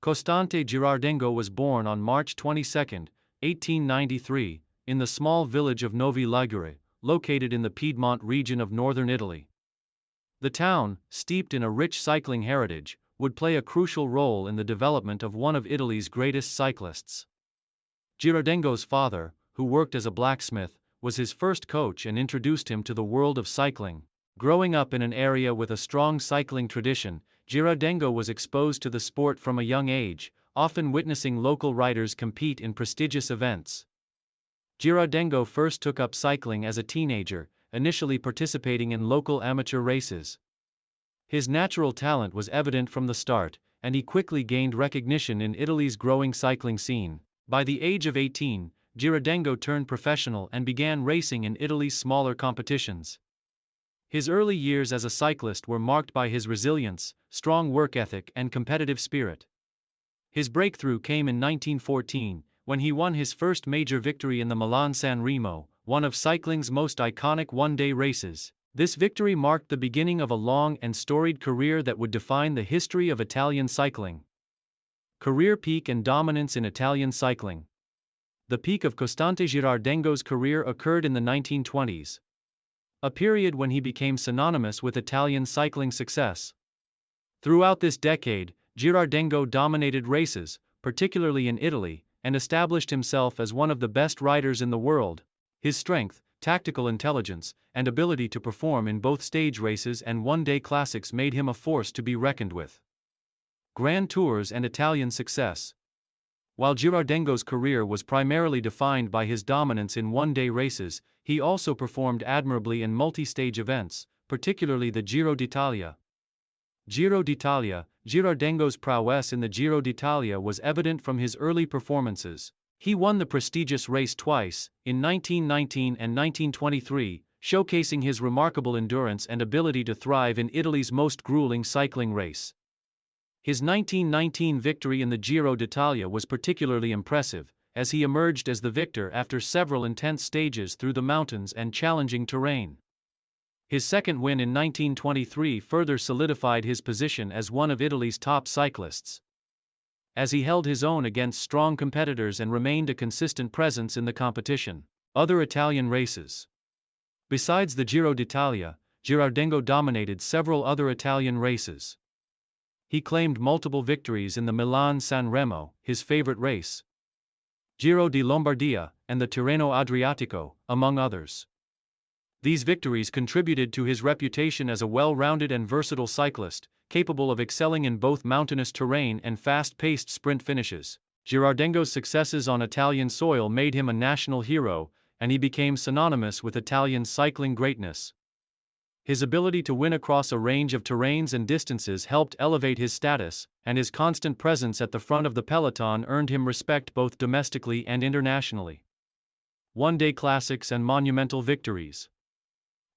Costante Girardengo was born on March 22, 1893, in the small village of Novi Ligure, located in the Piedmont region of northern Italy. The town, steeped in a rich cycling heritage, would play a crucial role in the development of one of Italy's greatest cyclists. Girardengo's father, who worked as a blacksmith, was his first coach and introduced him to the world of cycling. Growing up in an area with a strong cycling tradition, Girardengo was exposed to the sport from a young age, often witnessing local riders compete in prestigious events. Girardengo first took up cycling as a teenager, initially participating in local amateur races. His natural talent was evident from the start, and he quickly gained recognition in Italy's growing cycling scene. By the age of 18, Girardengo turned professional and began racing in Italy's smaller competitions. His early years as a cyclist were marked by his resilience, strong work ethic, and competitive spirit. His breakthrough came in 1914, when he won his first major victory in the Milan-San Remo, one of cycling's most iconic one-day races. This victory marked the beginning of a long and storied career that would define the history of Italian cycling. Career peak and dominance in Italian cycling. The peak of Costante Girardengo's career occurred in the 1920s, a period when he became synonymous with Italian cycling success. Throughout this decade, Girardengo dominated races, particularly in Italy, and established himself as one of the best riders in the world. His strength, tactical intelligence, and ability to perform in both stage races and one-day classics made him a force to be reckoned with. Grand Tours and Italian success. While Girardengo's career was primarily defined by his dominance in one-day races, he also performed admirably in multi-stage events, particularly the Giro d'Italia. Giro d'Italia. Girardengo's prowess in the Giro d'Italia was evident from his early performances. He won the prestigious race twice, in 1919 and 1923, showcasing his remarkable endurance and ability to thrive in Italy's most grueling cycling race. His 1919 victory in the Giro d'Italia was particularly impressive, as he emerged as the victor after several intense stages through the mountains and challenging terrain. His second win in 1923 further solidified his position as one of Italy's top cyclists, as he held his own against strong competitors and remained a consistent presence in the competition. Other Italian races. Besides the Giro d'Italia, Girardengo dominated several other Italian races. He claimed multiple victories in the Milan-San Remo, his favorite race, Giro di Lombardia, and the Tirreno-Adriatico, among others. These victories contributed to his reputation as a well-rounded and versatile cyclist, capable of excelling in both mountainous terrain and fast-paced sprint finishes. Girardengo's successes on Italian soil made him a national hero, and he became synonymous with Italian cycling greatness. His ability to win across a range of terrains and distances helped elevate his status, and his constant presence at the front of the peloton earned him respect both domestically and internationally. One-day classics and monumental victories.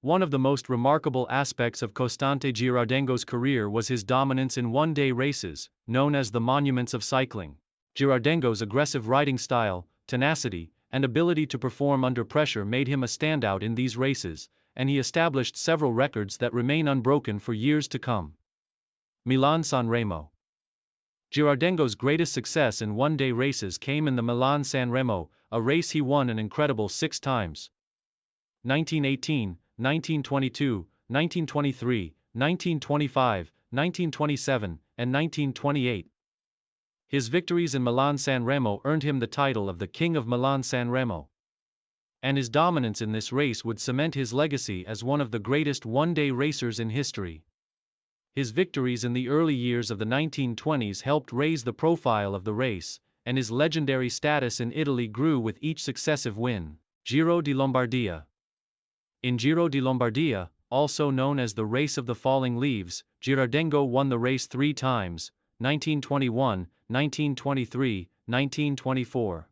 One of the most remarkable aspects of Costante Girardengo's career was his dominance in one-day races, known as the monuments of cycling. Girardengo's aggressive riding style, tenacity, and ability to perform under pressure made him a standout in these races, and he established several records that remain unbroken for years to come. Milan-San Remo. Girardengo's greatest success in one-day races came in the Milan-San Remo, a race he won an incredible 6 times. 1918, 1922, 1923, 1925, 1927, and 1928. His victories in Milan-San Remo earned him the title of the King of Milan-San Remo, and his dominance in this race would cement his legacy as one of the greatest one-day racers in history. His victories in the early years of the 1920s helped raise the profile of the race, and his legendary status in Italy grew with each successive win. Giro di Lombardia. In Giro di Lombardia, also known as the Race of the Falling Leaves, Girardengo won the race 3 times, 1921, 1923, 1924.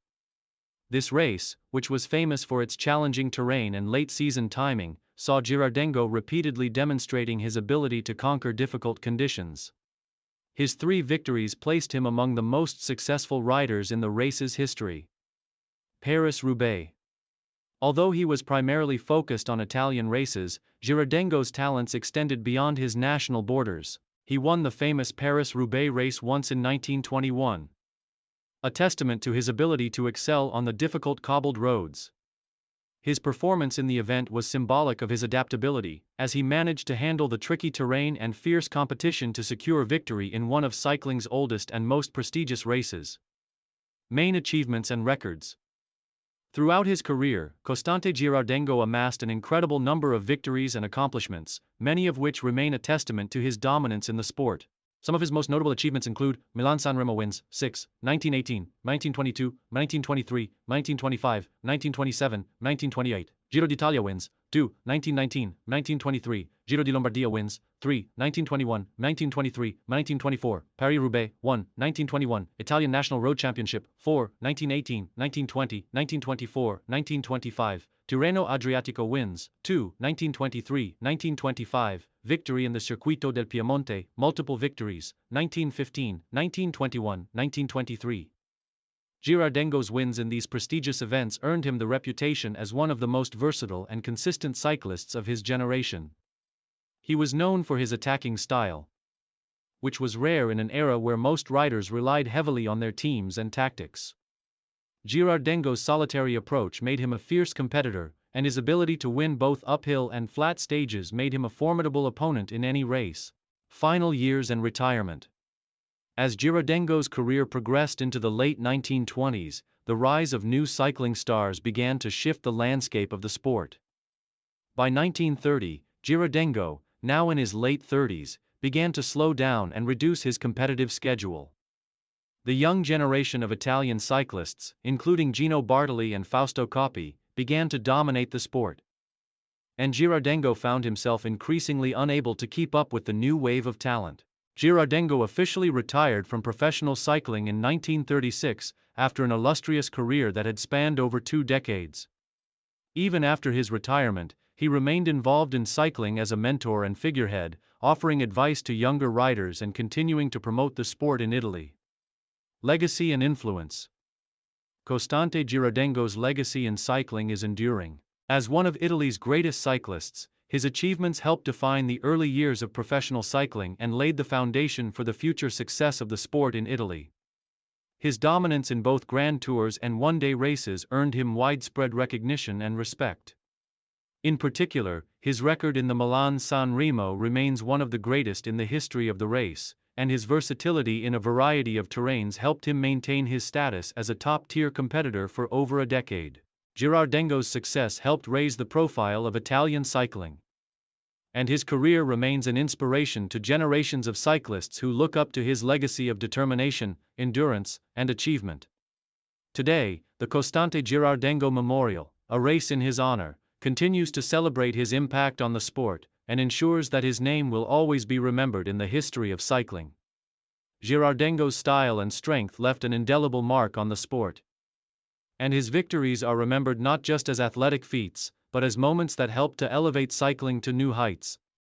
This race, which was famous for its challenging terrain and late-season timing, saw Girardengo repeatedly demonstrating his ability to conquer difficult conditions. His 3 victories placed him among the most successful riders in the race's history. Paris-Roubaix. Although he was primarily focused on Italian races, Girardengo's talents extended beyond his national borders. He won the famous Paris-Roubaix race once in 1921. A testament to his ability to excel on the difficult cobbled roads. His performance in the event was symbolic of his adaptability, as he managed to handle the tricky terrain and fierce competition to secure victory in one of cycling's oldest and most prestigious races. Main achievements and records. Throughout his career, Costante Girardengo amassed an incredible number of victories and accomplishments, many of which remain a testament to his dominance in the sport. Some of his most notable achievements include Milan-San Remo wins, 6, 1918, 1922, 1923, 1925, 1927, 1928. Giro d'Italia wins, 2, 1919, 1923. Giro di Lombardia wins, 3, 1921, 1923, 1924. Paris-Roubaix, 1, 1921. Italian National Road Championship, 4, 1918, 1920, 1924, 1925. Tirreno Adriatico wins, 2, 1923, 1925. Victory in the Circuito del Piemonte, multiple victories, 1915, 1921, 1923. Girardengo's wins in these prestigious events earned him the reputation as one of the most versatile and consistent cyclists of his generation. He was known for his attacking style, which was rare in an era where most riders relied heavily on their teams and tactics. Girardengo's solitary approach made him a fierce competitor, and his ability to win both uphill and flat stages made him a formidable opponent in any race. Final years and retirement. As Girardengo's career progressed into the late 1920s, the rise of new cycling stars began to shift the landscape of the sport. By 1930, Girardengo, now in his late 30s, began to slow down and reduce his competitive schedule. The young generation of Italian cyclists, including Gino Bartali and Fausto Coppi, began to dominate the sport. And Girardengo found himself increasingly unable to keep up with the new wave of talent. Girardengo officially retired from professional cycling in 1936 after an illustrious career that had spanned over 2 decades. Even after his retirement, he remained involved in cycling as a mentor and figurehead, offering advice to younger riders and continuing to promote the sport in Italy. Legacy and influence. Costante Girardengo's legacy in cycling is enduring. As one of Italy's greatest cyclists, his achievements helped define the early years of professional cycling and laid the foundation for the future success of the sport in Italy. His dominance in both Grand Tours and one-day races earned him widespread recognition and respect. In particular, his record in the Milan-San Remo remains one of the greatest in the history of the race, and his versatility in a variety of terrains helped him maintain his status as a top-tier competitor for over a decade. Girardengo's success helped raise the profile of Italian cycling, and his career remains an inspiration to generations of cyclists who look up to his legacy of determination, endurance, and achievement. Today, the Costante Girardengo Memorial, a race in his honor, continues to celebrate his impact on the sport, and ensures that his name will always be remembered in the history of cycling. Girardengo's style and strength left an indelible mark on the sport, and his victories are remembered not just as athletic feats, but as moments that helped to elevate cycling to new heights.